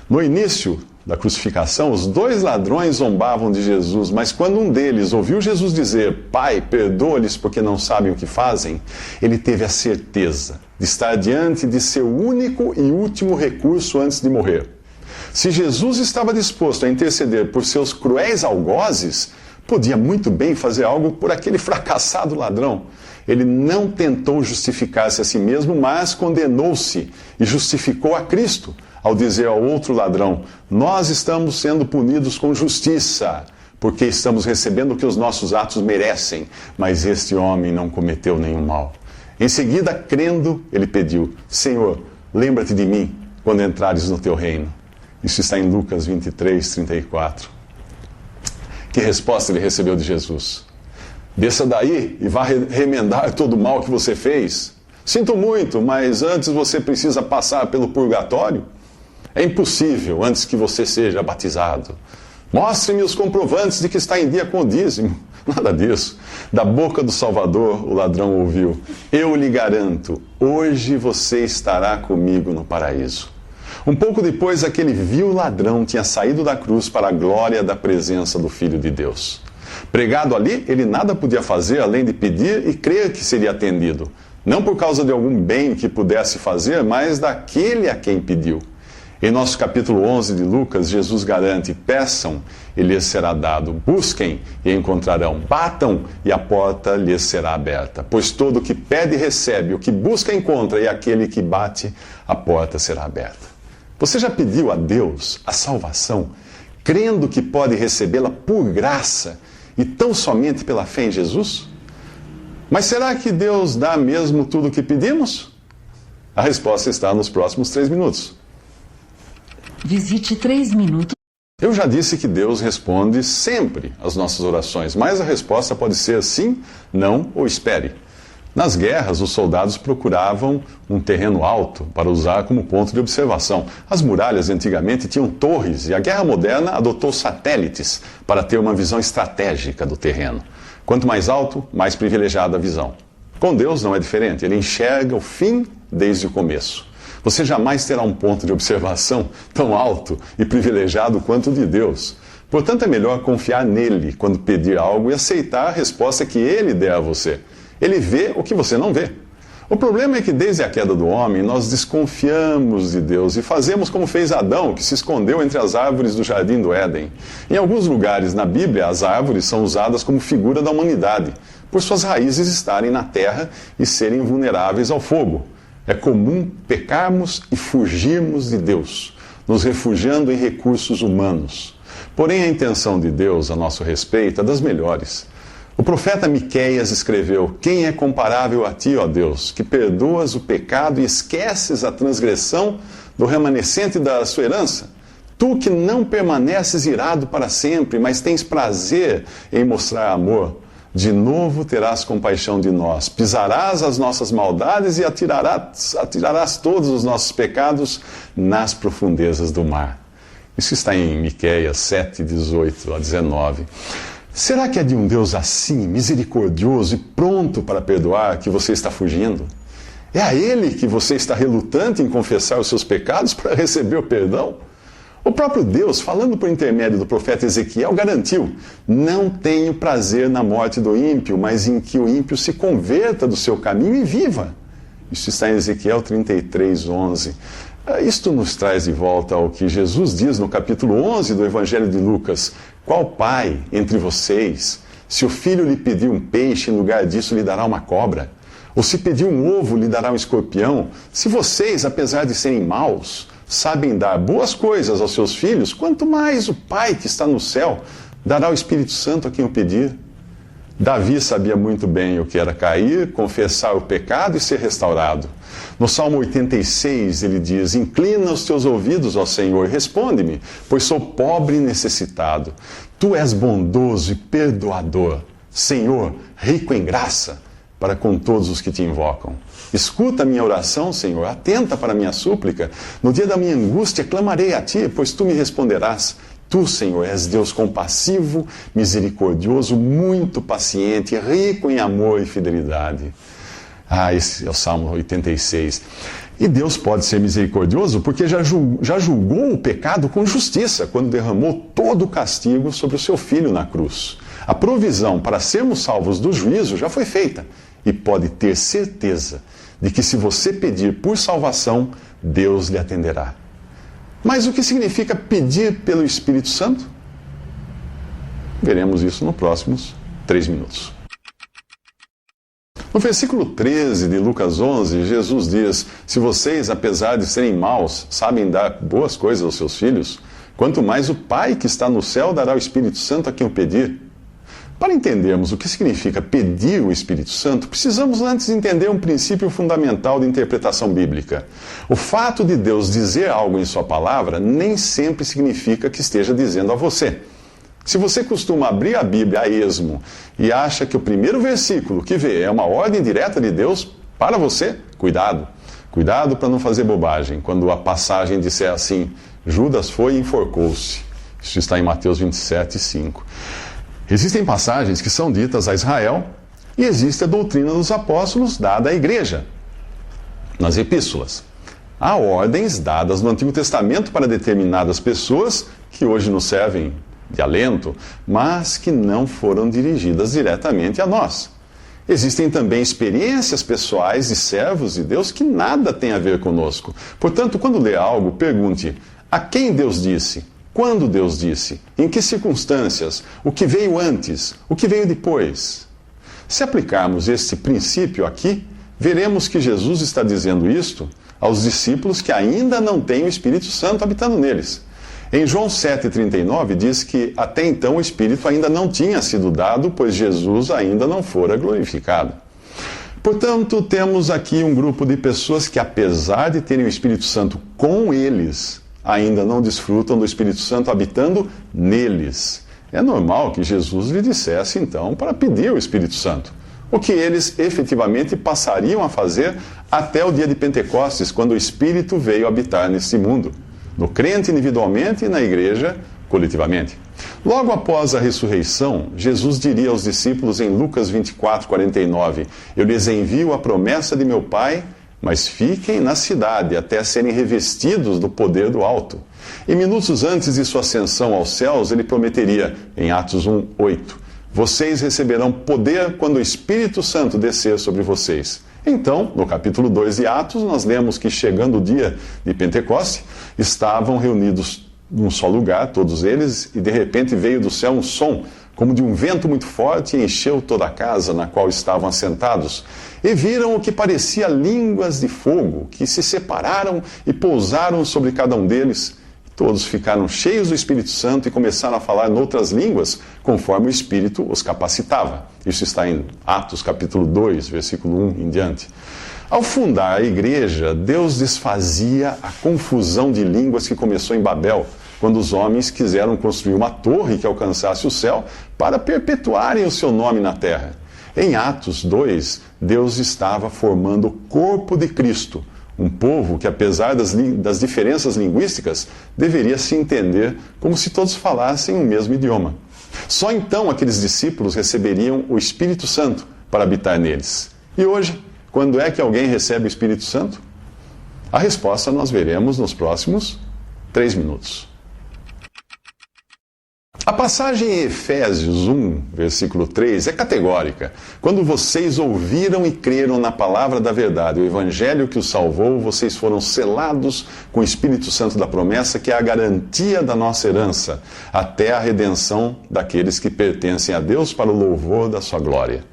No início da crucificação, os 2 ladrões zombavam de Jesus, mas quando um deles ouviu Jesus dizer: Pai, perdoa-lhes porque não sabem o que fazem, ele teve a certeza de estar diante de seu único e último recurso antes de morrer. Se Jesus estava disposto a interceder por seus cruéis algozes, podia muito bem fazer algo por aquele fracassado ladrão. Ele não tentou justificar-se a si mesmo, mas condenou-se e justificou a Cristo ao dizer ao outro ladrão: nós estamos sendo punidos com justiça, porque estamos recebendo o que os nossos atos merecem, mas este homem não cometeu nenhum mal. Em seguida, crendo, ele pediu: Senhor, lembra-te de mim quando entrares no teu reino. Isso está em Lucas 23, 34. Que resposta ele recebeu de Jesus? Desça daí e vá remendar todo o mal que você fez. Sinto muito, mas antes você precisa passar pelo purgatório. É impossível antes que você seja batizado. Mostre-me os comprovantes de que está em dia com o dízimo. Nada disso. Da boca do Salvador, o ladrão ouviu: eu lhe garanto, hoje você estará comigo no paraíso. Um pouco depois, aquele vil ladrão tinha saído da cruz para a glória da presença do Filho de Deus. Pregado ali, ele nada podia fazer além de pedir e crer que seria atendido. Não por causa de algum bem que pudesse fazer, mas daquele a quem pediu. Em nosso capítulo 11 de Lucas, Jesus garante: peçam e lhes será dado, busquem e encontrarão, batam e a porta lhes será aberta. Pois todo o que pede recebe, o que busca encontra, e aquele que bate, a porta será aberta. Você já pediu a Deus a salvação, crendo que pode recebê-la por graça e tão somente pela fé em Jesus? Mas será que Deus dá mesmo tudo o que pedimos? A resposta está nos próximos 3 minutos. Visite 3 minutos. Eu já disse que Deus responde sempre às nossas orações, mas a resposta pode ser sim, não ou espere. Nas guerras, os soldados procuravam um terreno alto para usar como ponto de observação. As muralhas antigamente tinham torres e a guerra moderna adotou satélites para ter uma visão estratégica do terreno. Quanto mais alto, mais privilegiada a visão. Com Deus não é diferente, ele enxerga o fim desde o começo. Você jamais terá um ponto de observação tão alto e privilegiado quanto o de Deus, Portanto, é melhor confiar nele quando pedir algo e aceitar a resposta que ele der a você. Ele vê o que você não vê. O problema é que desde a queda do homem, nós desconfiamos de Deus e fazemos como fez Adão, que se escondeu entre as árvores do jardim do Éden. Em alguns lugares na Bíblia, as árvores são usadas como figura da humanidade, por suas raízes estarem na terra e serem vulneráveis ao fogo. É comum pecarmos e fugirmos de Deus, nos refugiando em recursos humanos. Porém, a intenção de Deus a nosso respeito é das melhores. O profeta Miqueias escreveu: quem é comparável a ti, ó Deus, que perdoas o pecado e esqueces a transgressão do remanescente da sua herança? Tu que não permaneces irado para sempre, mas tens prazer em mostrar amor, de novo terás compaixão de nós, pisarás as nossas maldades e atirarás todos os nossos pecados nas profundezas do mar. Isso está em Miqueias 7, 18 a 19. Será que é de um Deus assim, misericordioso e pronto para perdoar, que você está fugindo? É a Ele que você está relutante em confessar os seus pecados para receber o perdão? O próprio Deus, falando por intermédio do profeta Ezequiel, garantiu: não tenho prazer na morte do ímpio, mas em que o ímpio se converta do seu caminho e viva. Isso está em Ezequiel 33, 11. Isto nos traz de volta ao que Jesus diz no capítulo 11 do Evangelho de Lucas: qual pai entre vocês, se o filho lhe pedir um peixe, em lugar disso lhe dará uma cobra? Ou se pedir um ovo, lhe dará um escorpião? Se vocês, apesar de serem maus, sabem dar boas coisas aos seus filhos, quanto mais o Pai que está no céu dará o Espírito Santo a quem o pedir. Davi sabia muito bem o que era cair, confessar o pecado e ser restaurado. No Salmo 86 ele diz: inclina os teus ouvidos, ó Senhor, e responde-me, pois sou pobre e necessitado. Tu és bondoso e perdoador, Senhor, rico em graça, para com todos os que te invocam. Escuta a minha oração, Senhor, atenta para a minha súplica. No dia da minha angústia clamarei a ti, pois tu me responderás. Tu, Senhor, és Deus compassivo, misericordioso, muito paciente, rico em amor e fidelidade. Esse é o Salmo 86. E Deus pode ser misericordioso porque já julgou o pecado com justiça, quando derramou todo o castigo sobre o seu Filho na cruz. A provisão para sermos salvos do juízo já foi feita. E pode ter certeza de que se você pedir por salvação, Deus lhe atenderá. Mas o que significa pedir pelo Espírito Santo? Veremos isso nos próximos 3 minutos. No versículo 13 de Lucas 11, Jesus diz: se vocês, apesar de serem maus, sabem dar boas coisas aos seus filhos, quanto mais o Pai que está no céu dará o Espírito Santo a quem o pedir. Para entendermos o que significa pedir o Espírito Santo, precisamos antes entender um princípio fundamental de interpretação bíblica. O fato de Deus dizer algo em sua palavra nem sempre significa que esteja dizendo a você. Se você costuma abrir a Bíblia a esmo e acha que o primeiro versículo que vê é uma ordem direta de Deus para você, cuidado. Cuidado para não fazer bobagem. Quando a passagem disser assim: Judas foi e enforcou-se. Isso está em Mateus 27, 5. Existem passagens que são ditas a Israel e existe a doutrina dos apóstolos dada à igreja, nas epístolas. Há ordens dadas no Antigo Testamento para determinadas pessoas que hoje nos servem de alento, mas que não foram dirigidas diretamente a nós. Existem também experiências pessoais de servos de Deus que nada têm a ver conosco. Portanto, quando ler algo, pergunte: a quem Deus disse? Quando Deus disse? Em que circunstâncias? O que veio antes? O que veio depois? Se aplicarmos este princípio aqui, veremos que Jesus está dizendo isto aos discípulos que ainda não têm o Espírito Santo habitando neles. Em João 7,39 diz que até então o Espírito ainda não tinha sido dado, pois Jesus ainda não fora glorificado. Portanto, temos aqui um grupo de pessoas que, apesar de terem o Espírito Santo com eles, ainda não desfrutam do Espírito Santo habitando neles. É normal que Jesus lhe dissesse, então, para pedir o Espírito Santo, o que eles efetivamente passariam a fazer até o dia de Pentecostes, quando o Espírito veio habitar neste mundo, no crente individualmente e na igreja coletivamente. Logo após a ressurreição, Jesus diria aos discípulos em Lucas 24, 49, eu lhes envio a promessa de meu Pai, mas fiquem na cidade até serem revestidos do poder do alto. E minutos antes de sua ascensão aos céus, ele prometeria, em Atos 1:8, vocês receberão poder quando o Espírito Santo descer sobre vocês. Então, no capítulo 2 de Atos, nós lemos que chegando o dia de Pentecoste, estavam reunidos num só lugar, todos eles, e de repente veio do céu um som, como de um vento muito forte, e encheu toda a casa na qual estavam assentados. E viram o que parecia línguas de fogo, que se separaram e pousaram sobre cada um deles. Todos ficaram cheios do Espírito Santo e começaram a falar noutras línguas, conforme o Espírito os capacitava. Isso está em Atos capítulo 2, versículo 1 em diante. Ao fundar a igreja, Deus desfazia a confusão de línguas que começou em Babel, quando os homens quiseram construir uma torre que alcançasse o céu para perpetuarem o seu nome na terra. Em Atos 2, Deus estava formando o corpo de Cristo, um povo que, apesar das diferenças linguísticas, deveria se entender como se todos falassem o mesmo idioma. Só então aqueles discípulos receberiam o Espírito Santo para habitar neles. E hoje, quando é que alguém recebe o Espírito Santo? A resposta nós veremos nos próximos 3 minutos. A passagem em Efésios 1, versículo 3, é categórica. Quando vocês ouviram e creram na palavra da verdade, o evangelho que os salvou, vocês foram selados com o Espírito Santo da promessa, que é a garantia da nossa herança, até a redenção daqueles que pertencem a Deus para o louvor da sua glória.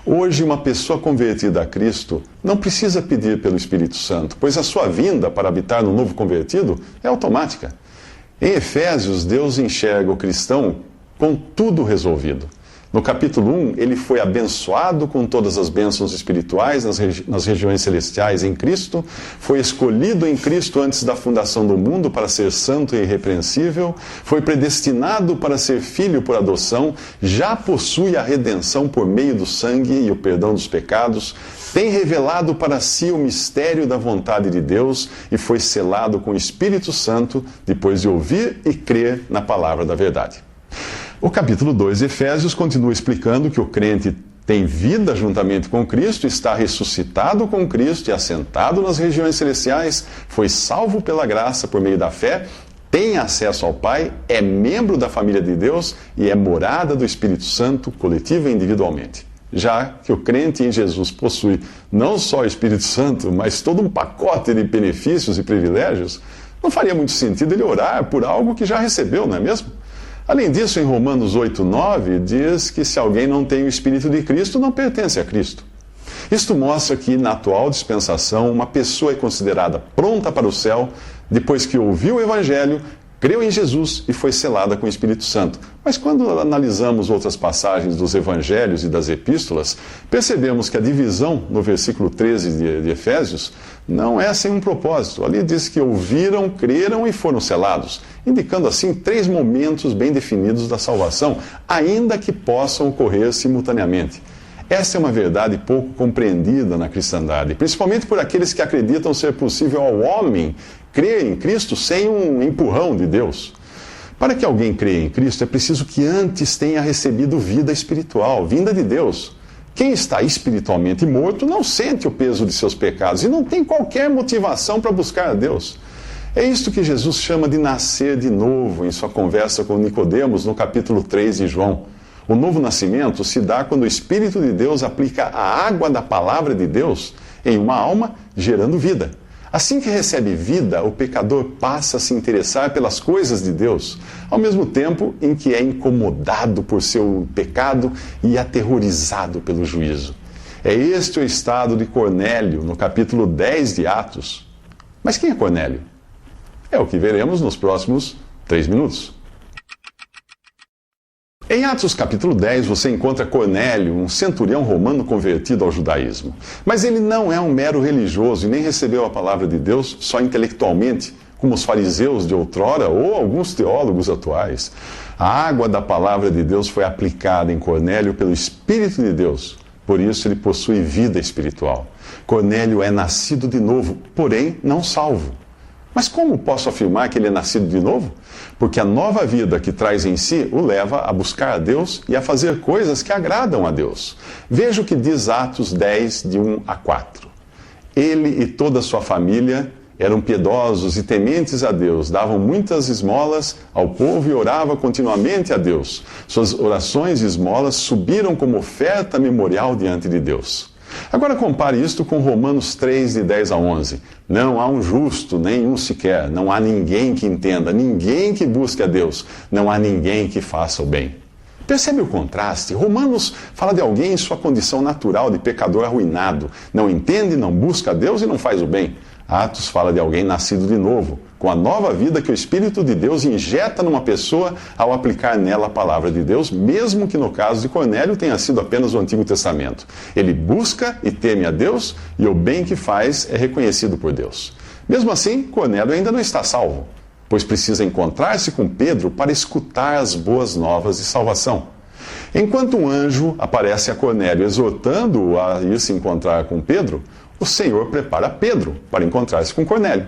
Hoje, uma pessoa convertida a Cristo não precisa pedir pelo Espírito Santo, pois a sua vinda para habitar no novo convertido é automática. Em Efésios, Deus enxerga o cristão com tudo resolvido. No capítulo 1, ele foi abençoado com todas as bênçãos espirituais nas regiões celestiais em Cristo, foi escolhido em Cristo antes da fundação do mundo para ser santo e irrepreensível, foi predestinado para ser filho por adoção, já possui a redenção por meio do sangue e o perdão dos pecados, tem revelado para si o mistério da vontade de Deus e foi selado com o Espírito Santo depois de ouvir e crer na palavra da verdade. O capítulo 2 de Efésios continua explicando que o crente tem vida juntamente com Cristo, está ressuscitado com Cristo e assentado nas regiões celestiais, foi salvo pela graça por meio da fé, tem acesso ao Pai, é membro da família de Deus e é morada do Espírito Santo, coletiva e individualmente. Já que o crente em Jesus possui não só o Espírito Santo, mas todo um pacote de benefícios e privilégios, não faria muito sentido ele orar por algo que já recebeu, não é mesmo? Além disso, em Romanos 8:9, diz que se alguém não tem o Espírito de Cristo, não pertence a Cristo. Isto mostra que, na atual dispensação, uma pessoa é considerada pronta para o céu depois que ouviu o Evangelho, creu em Jesus e foi selada com o Espírito Santo. Mas quando analisamos outras passagens dos Evangelhos e das Epístolas, percebemos que a divisão no versículo 13 de Efésios não é sem um propósito. Ali diz que ouviram, creram e foram selados, indicando assim 3 momentos bem definidos da salvação, ainda que possam ocorrer simultaneamente. Essa é uma verdade pouco compreendida na cristandade, principalmente por aqueles que acreditam ser possível ao homem crer em Cristo sem um empurrão de Deus. Para que alguém creia em Cristo, é preciso que antes tenha recebido vida espiritual, vinda de Deus. Quem está espiritualmente morto não sente o peso de seus pecados e não tem qualquer motivação para buscar a Deus. É isto que Jesus chama de nascer de novo em sua conversa com Nicodemos no capítulo 3 de João. O novo nascimento se dá quando o Espírito de Deus aplica a água da palavra de Deus em uma alma, gerando vida. Assim que recebe vida, o pecador passa a se interessar pelas coisas de Deus, ao mesmo tempo em que é incomodado por seu pecado e aterrorizado pelo juízo. É este o estado de Cornélio, no capítulo 10 de Atos. Mas quem é Cornélio? É o que veremos nos próximos 3 minutos. Em Atos capítulo 10, você encontra Cornélio, um centurião romano convertido ao judaísmo. Mas ele não é um mero religioso e nem recebeu a palavra de Deus só intelectualmente, como os fariseus de outrora ou alguns teólogos atuais. A água da palavra de Deus foi aplicada em Cornélio pelo Espírito de Deus. Por isso ele possui vida espiritual. Cornélio é nascido de novo, porém não salvo. Mas como posso afirmar que ele é nascido de novo? Porque a nova vida que traz em si o leva a buscar a Deus e a fazer coisas que agradam a Deus. Veja o que diz Atos 10, de 1 a 4. Ele e toda a sua família Eram piedosos e tementes a Deus, davam muitas esmolas ao povo e oravam continuamente a Deus. Suas orações e esmolas subiram como oferta memorial diante de Deus. Agora compare isto com Romanos 3, de 10 a 11. Não há um justo, nenhum sequer. Não há ninguém que entenda, ninguém que busque a Deus. Não há ninguém que faça o bem. Percebe o contraste? Romanos fala de alguém em sua condição natural de pecador arruinado. Não entende, não busca a Deus e não faz o bem. Atos fala de alguém nascido de novo, com a nova vida que o Espírito de Deus injeta numa pessoa ao aplicar nela a palavra de Deus, mesmo que no caso de Cornélio tenha sido apenas o Antigo Testamento. Ele busca e teme a Deus e o bem que faz é reconhecido por Deus. Mesmo assim, Cornélio ainda não está salvo, pois precisa encontrar-se com Pedro para escutar as boas novas de salvação. Enquanto um anjo aparece a Cornélio exortando-o a ir se encontrar com Pedro, o Senhor prepara Pedro para encontrar-se com Cornélio.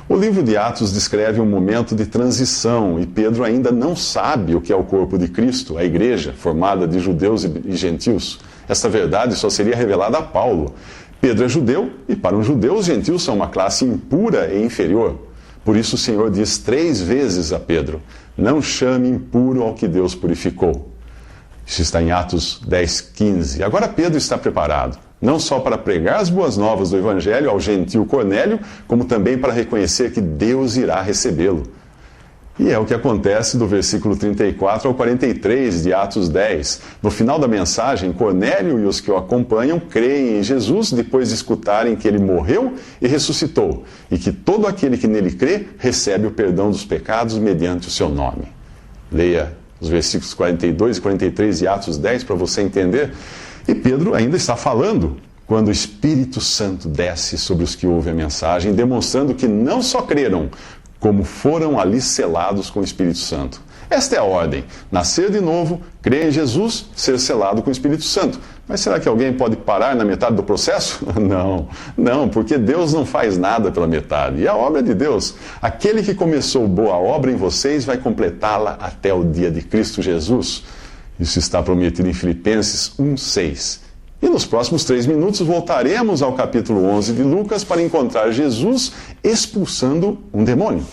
O livro de Atos descreve um momento de transição e Pedro ainda não sabe o que é o corpo de Cristo, a igreja, formada de judeus e gentios. Esta verdade só seria revelada a Paulo. Pedro é judeu e para um judeu os gentios são uma classe impura e inferior. Por isso o Senhor diz 3 vezes a Pedro: não chame impuro ao que Deus purificou. Isso está em Atos 10, 15. Agora Pedro está preparado, não só para pregar as boas novas do Evangelho ao gentio Cornélio, como também para reconhecer que Deus irá recebê-lo. E é o que acontece do versículo 34 ao 43 de Atos 10. No final da mensagem, Cornélio e os que o acompanham creem em Jesus depois de escutarem que ele morreu e ressuscitou, e que todo aquele que nele crê recebe o perdão dos pecados mediante o seu nome. Leia os versículos 42 e 43 de Atos 10 para você entender. E Pedro ainda está falando quando o Espírito Santo desce sobre os que ouvem a mensagem, demonstrando que não só creram, como foram ali selados com o Espírito Santo. Esta é a ordem: nascer de novo, crer em Jesus, ser selado com o Espírito Santo. Mas será que alguém pode parar na metade do processo? Não, porque Deus não faz nada pela metade. E a obra é de Deus, aquele que começou boa obra em vocês, vai completá-la até o dia de Cristo Jesus. Isso está prometido em Filipenses 1:6. E nos próximos 3 minutos voltaremos ao capítulo 11 de Lucas para encontrar Jesus expulsando um demônio.